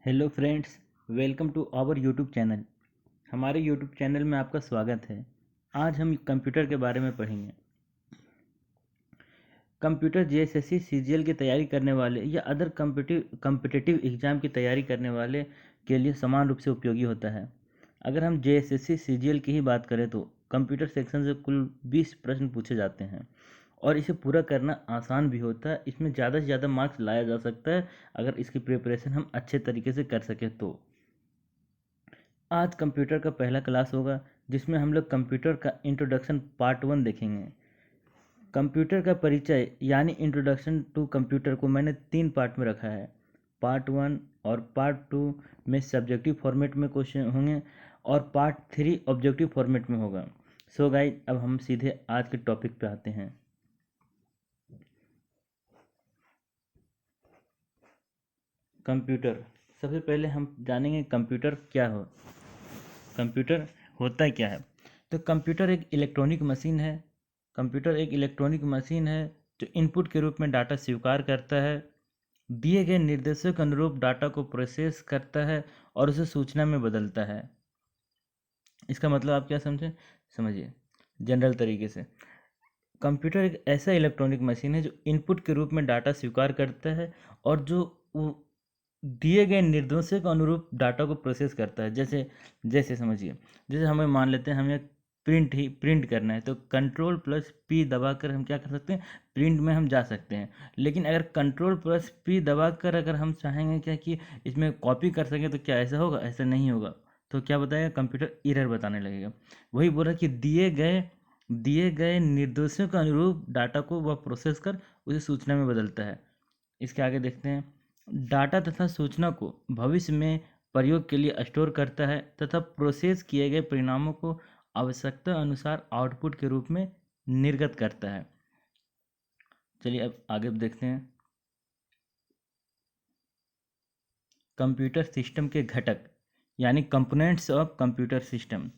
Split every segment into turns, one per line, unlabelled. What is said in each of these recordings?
Hello friends, welcome to our YouTube channel. हमारे YouTube channel में आपका स्वागत है। आज हम कंप्यूटर के बारे में पढ़ेंगे। कंप्यूटर जेएसएससी सीजीएल की तैयारी करने वाले या अदर कम्पिटिटिव एग्ज़ाम की तैयारी करने वाले के लिए समान रूप से उपयोगी होता है। अगर हम जेएसएससी सीजीएल की ही बात करें तो कंप्यूटर सेक्शन से कुल 20 प्रश्न पूछे जाते हैं और इसे पूरा करना आसान भी होता है। इसमें ज़्यादा से ज़्यादा मार्क्स लाया जा सकता है अगर इसकी प्रिपरेशन हम अच्छे तरीके से कर सकें तो। आज कंप्यूटर का पहला क्लास होगा जिसमें हम लोग कंप्यूटर का इंट्रोडक्शन पार्ट 1 देखेंगे। कंप्यूटर का परिचय यानी इंट्रोडक्शन टू कंप्यूटर को मैंने 3 पार्ट में रखा है। पार्ट 1 और पार्ट 2 में सब्जेक्टिव फॉर्मेट में क्वेश्चन होंगे और पार्ट 3 ऑब्जेक्टिव फॉर्मेट में होगा। सो गाइस, अब हम सीधे आज के टॉपिक पे आते हैं। कंप्यूटर। सबसे पहले हम जानेंगे कंप्यूटर क्या हो। कंप्यूटर होता क्या है। तो कंप्यूटर एक इलेक्ट्रॉनिक मशीन है। कंप्यूटर एक इलेक्ट्रॉनिक मशीन है जो इनपुट के रूप में डाटा स्वीकार करता है, दिए गए निर्देशों के अनुरूप डाटा को प्रोसेस करता है और उसे सूचना में बदलता है। इसका मतलब आप क्या समझे, समझिए जनरल तरीके से। कंप्यूटर एक ऐसा इलेक्ट्रॉनिक मशीन है जो इनपुट के रूप में डाटा स्वीकार करता है और जो दिए गए निर्देशों के अनुरूप डाटा को प्रोसेस करता है। जैसे जैसे समझिए, जैसे हमें मान लेते हैं हमें प्रिंट करना है तो कंट्रोल प्लस पी दबाकर हम क्या कर सकते हैं, प्रिंट में हम जा सकते हैं। लेकिन अगर कंट्रोल प्लस पी दबाकर अगर हम चाहेंगे क्या कि इसमें कॉपी कर सकें तो क्या ऐसा होगा? ऐसा नहीं होगा। तो क्या बताएगा, कंप्यूटर एरर बताने लगेगा। वही बोला कि दिए गए निर्देशों के अनुरूप डाटा को वह प्रोसेस कर उसे सूचना में बदलता है। इसके आगे देखते हैं, डाटा तथा सूचना को भविष्य में प्रयोग के लिए स्टोर करता है तथा प्रोसेस किए गए परिणामों को आवश्यकता अनुसार आउटपुट के रूप में निर्गत करता है। चलिए अब आगे देखते हैं, कंप्यूटर सिस्टम के घटक यानी कंपोनेंट्स ऑफ कंप्यूटर सिस्टम।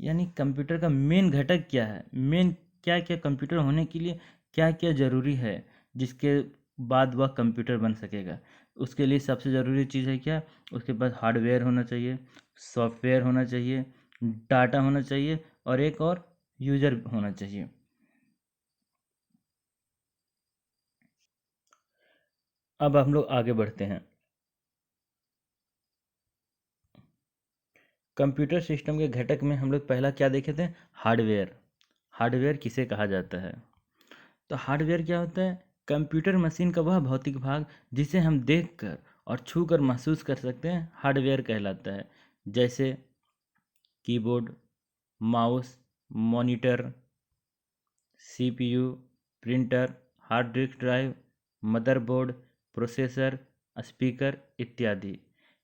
यानी कंप्यूटर का मेन घटक क्या है, मेन क्या क्या कंप्यूटर होने के लिए क्या क्या ज़रूरी है जिसके बाद वह कंप्यूटर बन सकेगा। उसके लिए सबसे ज़रूरी चीज़ है क्या, उसके पास हार्डवेयर होना चाहिए, सॉफ्टवेयर होना चाहिए, डाटा होना चाहिए और एक और यूज़र होना चाहिए। अब हम लोग आगे बढ़ते हैं। कंप्यूटर सिस्टम के घटक में हम लोग पहला क्या देखे थे, हार्डवेयर। हार्डवेयर किसे कहा जाता है? तो हार्डवेयर क्या होता है, कंप्यूटर मशीन का वह भौतिक भाग जिसे हम देखकर और छूकर महसूस कर सकते हैं, हार्डवेयर कहलाता है। जैसे keyboard, mouse, monitor, CPU, printer, hard disk drive, motherboard, processor, speaker इत्यादि।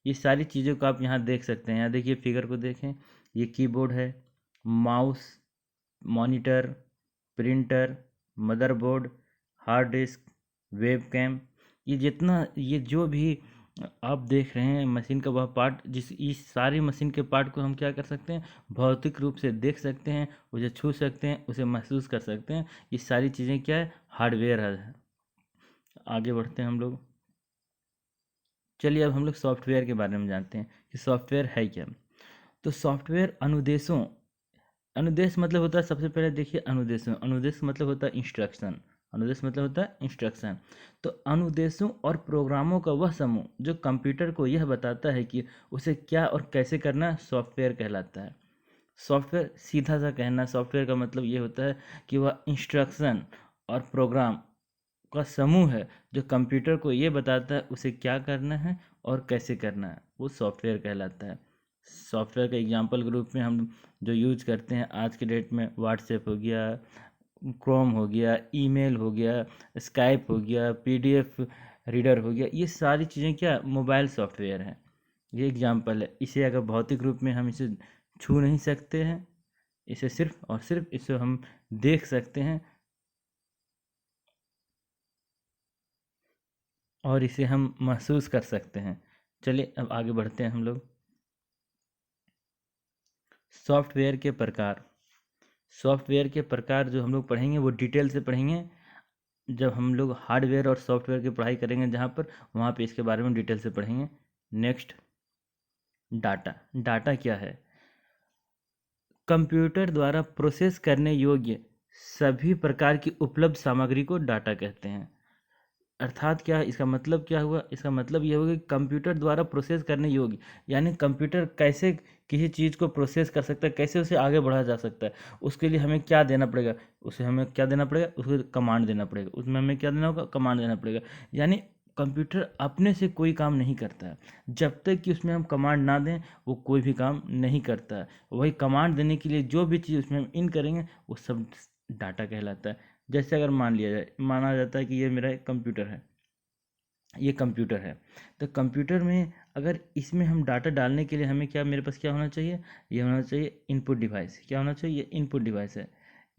ये सारी चीज़ों को आप यहाँ देख सकते हैं। यहाँ देखिए, फिगर को देखें, ये कीबोर्ड है, mouse, monitor, printer, motherboard, hard disk, webcam, ये जो भी आप देख रहे हैं मशीन का वह पार्ट, इस सारी मशीन के पार्ट को हम क्या कर सकते हैं, भौतिक रूप से देख सकते हैं, उसे छू सकते हैं, उसे महसूस कर सकते हैं। ये सारी चीज़ें क्या है, हार्डवेयर है। आगे बढ़ते हैं हम लोग। चलिए अब हम लोग सॉफ्टवेयर के बारे में जानते हैं कि सॉफ्टवेयर है क्या। तो सॉफ्टवेयर अनुदेश मतलब होता है, सबसे पहले देखिए अनुदेश मतलब होता है इंस्ट्रक्शन। अनुदेश मतलब होता है इंस्ट्रक्शन। तो अनुदेशों और प्रोग्रामों का वह समूह जो कंप्यूटर को यह बताता है कि उसे क्या और कैसे करना है, सॉफ्टवेयर कहलाता है। सॉफ्टवेयर सीधा सा कहना, सॉफ्टवेयर का मतलब ये होता है कि वह इंस्ट्रक्शन और प्रोग्राम का समूह है जो कंप्यूटर को ये बताता है उसे क्या करना है और कैसे करना है, वो सॉफ्टवेयर कहलाता है। सॉफ्टवेयर का एग्जांपल के रूप में हम जो यूज करते हैं आज के डेट में, व्हाट्सएप हो गया, क्रोम हो गया, ईमेल हो गया, स्काइप हो गया, पीडीएफ रीडर हो गया, ये सारी चीज़ें क्या मोबाइल सॉफ्टवेयर हैं। ये एग्जांपल है। इसे अगर भौतिक रूप में हम इसे छू नहीं सकते हैं, इसे सिर्फ और सिर्फ इसे हम देख सकते हैं और इसे हम महसूस कर सकते हैं। चलिए अब आगे बढ़ते हैं हम लोग। सॉफ्टवेयर के प्रकार। सॉफ्टवेयर के प्रकार जो हम लोग पढ़ेंगे वो डिटेल से पढ़ेंगे जब हम लोग हार्डवेयर और सॉफ्टवेयर की पढ़ाई करेंगे, जहाँ पर वहाँ पे इसके बारे में डिटेल से पढ़ेंगे। Next, data. डाटा क्या है? कंप्यूटर द्वारा प्रोसेस करने योग्य सभी प्रकार की उपलब्ध सामग्री को डाटा कहते हैं। अर्थात क्या है, इसका मतलब क्या हुआ? इसका मतलब ये होगा कि कंप्यूटर द्वारा प्रोसेस करने योग्य, यानी कंप्यूटर कैसे किसी चीज़ को प्रोसेस कर सकता है, कैसे उसे आगे बढ़ाया जा सकता है, उसके लिए हमें क्या देना पड़ेगा? उसे हमें क्या देना पड़ेगा? उसको कमांड देना पड़ेगा। उसमें हमें क्या देना होगा? कमांड देना पड़ेगा। यानी कंप्यूटर अपने से कोई काम नहीं करता है। जब तक कि उसमें हम कमांड ना दें वो कोई भी काम नहीं करता है। वही कमांड देने के लिए जो भी चीज़ उसमें हम इन करेंगे वो सब डाटा कहलाता है। जैसे अगर मान लिया जाए, माना जाता है कि ये मेरा एक कंप्यूटर है, ये कंप्यूटर है। तो कंप्यूटर में अगर इसमें हम डाटा डालने के लिए हमें क्या, मेरे पास क्या होना चाहिए? ये होना चाहिए इनपुट डिवाइस। क्या होना चाहिए? ये इनपुट डिवाइस है।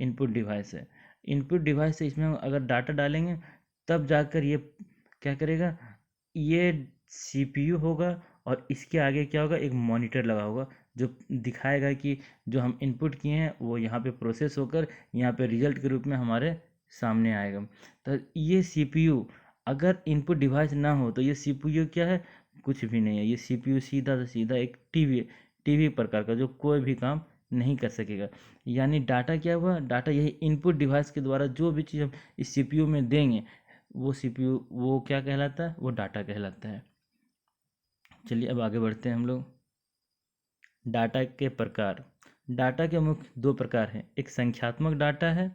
इनपुट डिवाइस है। इनपुट डिवाइस से इसमें हम अगर डाटा डालेंगे तब जाकर ये क्या करेगा? ये सीपीयू होगा और इसके आगे क्या होगा? एक मॉनिटर लगा होगा जो दिखाएगा कि जो हम इनपुट किए हैं वो यहाँ पे प्रोसेस होकर यहाँ पे रिजल्ट के रूप में हमारे सामने आएगा। तो ये सीपीयू, अगर इनपुट डिवाइस ना हो तो ये सीपीयू क्या है? कुछ भी नहीं है। ये सीपीयू सीधा से सीधा एक टीवी प्रकार का जो कोई भी काम नहीं कर सकेगा। यानी डाटा क्या हुआ? डाटा यही इनपुट डिवाइस के द्वारा जो भी चीज़ हम इस सीपीयू में देंगे वो सीपीयू वो क्या कहलाता है? वो डाटा कहलाता है। चलिए अब आगे बढ़ते हैं हम लोग। डाटा के प्रकार। डाटा के मुख्य दो प्रकार हैं, एक संख्यात्मक डाटा है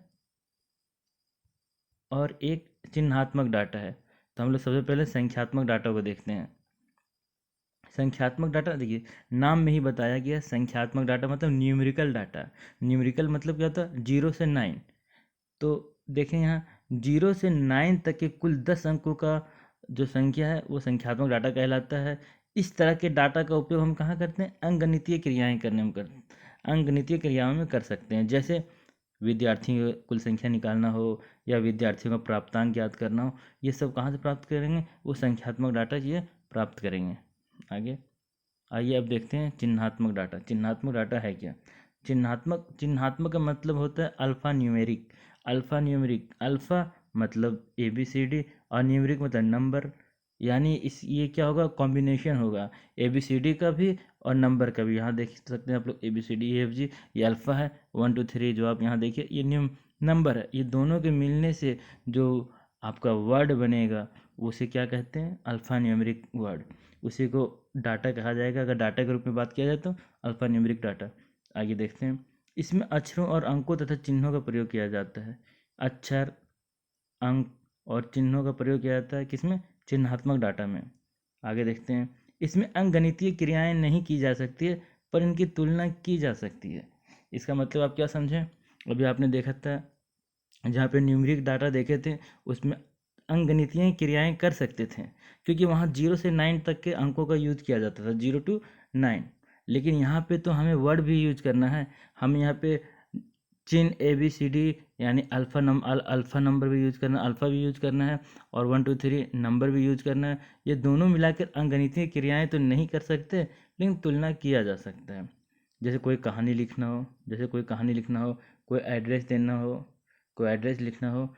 और एक चिन्हात्मक डाटा है। तो हम लोग सबसे पहले संख्यात्मक डाटा को देखते हैं। संख्यात्मक डाटा देखिए, नाम में ही बताया गया, संख्यात्मक डाटा मतलब न्यूमेरिकल डाटा। न्यूमेरिकल मतलब क्या होता है? 0 से 9। तो देखें यहाँ 0 से 9 तक के कुल 10 अंकों का जो संख्या है वो संख्यात्मक डाटा कहलाता है। इस तरह के डाटा का उपयोग हम कहाँ करते हैं? अंकगणितीय क्रियाएं करने में अंकगणितीय क्रियाओं में कर सकते हैं। जैसे विद्यार्थियों की कुल संख्या निकालना हो या विद्यार्थियों का प्राप्तांक ज्ञात करना हो, ये सब कहाँ से प्राप्त करेंगे? वो संख्यात्मक डाटा ये प्राप्त करेंगे। आगे आइए अब देखते हैं चिन्हात्मक डाटा। चिन्हात्मक डाटा है क्या? चिन्हात्मक का मतलब होता है अल्फ़ा न्यूमेरिक। अल्फ़ा मतलब ABCD और न्यूमेरिक मतलब नंबर। यानी इस ये क्या होगा? कॉम्बिनेशन होगा ABCD का भी और नंबर का भी। यहाँ देख सकते हैं आप लोग ABCDEFG, ये अल्फ़ा है। 1 2 3 जो आप यहाँ देखिए ये नंबर है। ये दोनों के मिलने से जो आपका वर्ड बनेगा उसे क्या कहते हैं? Alpha numeric word. उसी को डाटा कहा जाएगा। अगर डाटा के रूप में बात किया जाए तो अल्फ़ा न्यूमेरिक डाटा। आगे देखते हैं। इसमें अक्षरों और अंकों तथा चिन्हों का प्रयोग किया जाता है। अक्षर, अंक और चिन्हों का प्रयोग किया जाता है किसमें? चिन्हात्मक डाटा में। आगे देखते हैं। इसमें अंकगणितीय क्रियाएं नहीं की जा सकती है पर इनकी तुलना की जा सकती है। इसका मतलब आप क्या समझें? अभी आपने देखा था जहाँ पे न्यूमेरिक डाटा देखे थे उसमें अंकगणितीय क्रियाएं कर सकते थे क्योंकि वहाँ 0 से 9 तक के अंकों का यूज किया जाता था, 0 to 9। लेकिन यहाँ पे तो हमें वर्ड भी यूज करना है। हम यहाँ पे चिन्ह ABCD यानी अल्फ़ा नंबर भी यूज करना, अल्फ़ा भी यूज करना है और 1 2 3 नंबर भी यूज करना है। ये दोनों मिलाकर अंकगणितीय क्रियाएं तो नहीं कर सकते लेकिन तुलना किया जा सकता है। जैसे कोई कहानी लिखना हो, कोई एड्रेस देना हो, कोई एड्रेस लिखना हो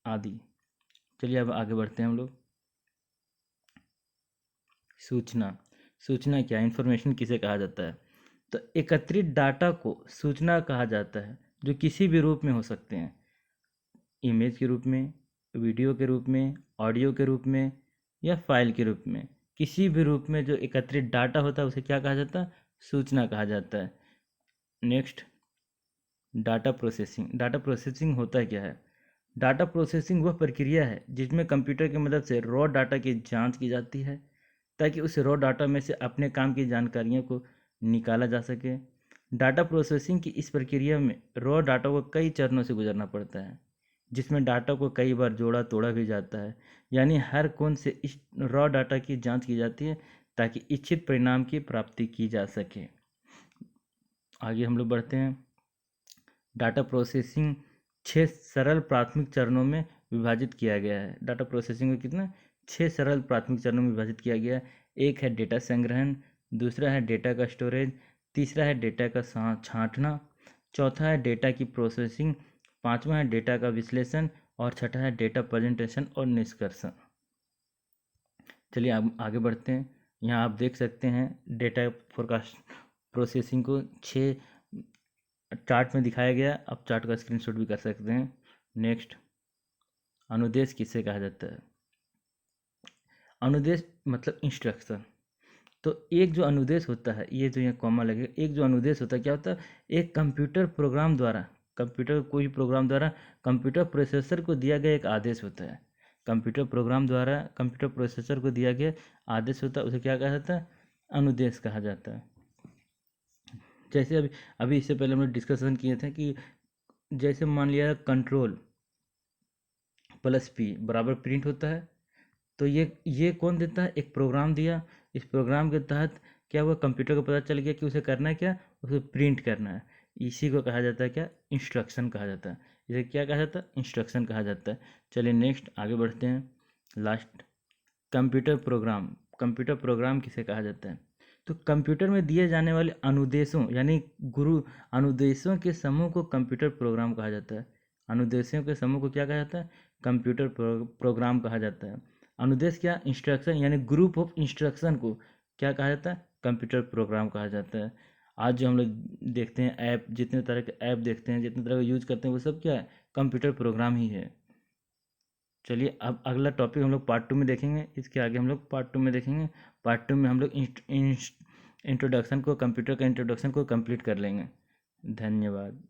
आदि। चलिए अब आगे बढ़ते हैं हम लोग। सूचना। सूचना क्या? इन्फॉर्मेशन किसे कहा जाता है? तो एकत्रित डाटा को सूचना कहा जाता है जो किसी भी रूप में हो सकते हैं। इमेज के रूप में, वीडियो के रूप में, ऑडियो के रूप में या फाइल के रूप में। किसी भी रूप में जो एकत्रित डाटा होता है उसे क्या कहा जाता है? सूचना कहा जाता है। Next, data processing. Data processing होता क्या है? डाटा प्रोसेसिंग वह प्रक्रिया है जिसमें कंप्यूटर की मदद से रॉ डाटा की जांच की जाती है ताकि उस रॉ डाटा में से अपने काम की जानकारियों को निकाला जा सके। डाटा प्रोसेसिंग की इस प्रक्रिया में रॉ डाटा को कई चरणों से गुजरना पड़ता है जिसमें डाटा को कई बार जोड़ा तोड़ा भी जाता है। यानी हर कोण से इस रॉ डाटा की जांच की जाती है ताकि इच्छित परिणाम की प्राप्ति की जा सके। आगे हम लोग बढ़ते हैं। डाटा प्रोसेसिंग 6 सरल प्राथमिक चरणों में विभाजित किया गया है। डाटा प्रोसेसिंग को कितना? 6 सरल प्राथमिक चरणों में विभाजित किया गया है। एक है डेटा संग्रहण, दूसरा है डेटा का स्टोरेज, तीसरा है डेटा का छांटना, चौथा है डेटा की प्रोसेसिंग, पांचवा है डेटा का विश्लेषण और छठा है डेटा प्रेजेंटेशन और निष्कर्षण। चलिए आगे बढ़ते हैं। यहाँ आप देख सकते हैं डेटा फोरकास्ट प्रोसेसिंग को 6 चार्ट में दिखाया गया। आप चार्ट का स्क्रीनशॉट भी कर सकते हैं। नेक्स्ट, अनुदेश किसे कहा जाता है? अनुदेश मतलब इंस्ट्रक्शन। तो एक जो अनुदेश होता है, ये जो यहाँ कॉमा लगे, एक जो अनुदेश होता है क्या होता है? एक कंप्यूटर प्रोग्राम द्वारा, कंप्यूटर कोई प्रोग्राम द्वारा कंप्यूटर प्रोसेसर को दिया गया एक आदेश होता है। कंप्यूटर प्रोग्राम द्वारा कंप्यूटर प्रोसेसर को दिया गया आदेश होता है, उसे क्या कहा जाता है? अनुदेश कहा जाता है। जैसे अभी अभी इससे पहले हमने डिस्कशन किए थे कि जैसे मान लिया कंट्रोल प्लस पी बराबर प्रिंट होता है, तो ये कौन देता है? एक प्रोग्राम दिया। इस प्रोग्राम के तहत क्या हुआ? कंप्यूटर को पता चल गया कि उसे करना है क्या? उसे प्रिंट करना है। इसी को कहा जाता है क्या? इंस्ट्रक्शन कहा जाता है। इसे क्या कहा जाता है? इंस्ट्रक्शन कहा जाता है। चलिए नेक्स्ट आगे बढ़ते हैं। Last, computer program. Computer program किसे कहा जाता है? तो कंप्यूटर में दिए जाने वाले अनुदेशों यानी गुरु अनुदेशों के समूह को कंप्यूटर प्रोग्राम कहा जाता है। अनुदेशों के समूह को क्या कहा जाता है? कंप्यूटर प्रोग्राम कहा जाता है। अनुदेश क्या? इंस्ट्रक्शन यानी ग्रुप ऑफ इंस्ट्रक्शन को क्या कहा जाता है? कंप्यूटर प्रोग्राम कहा जाता है। आज जो हम लोग देखते हैं ऐप, जितने तरह के ऐप देखते हैं, जितने तरह का यूज करते हैं, वो सब क्या है? कंप्यूटर प्रोग्राम ही है। चलिए अब अगला टॉपिक हम लोग पार्ट 2 में देखेंगे। इसके आगे हम लोग पार्ट 2 में देखेंगे। पार्ट 2 में हम लोग इंट्रोडक्शन को, कंप्यूटर का इंट्रोडक्शन को कंप्लीट कर लेंगे। धन्यवाद।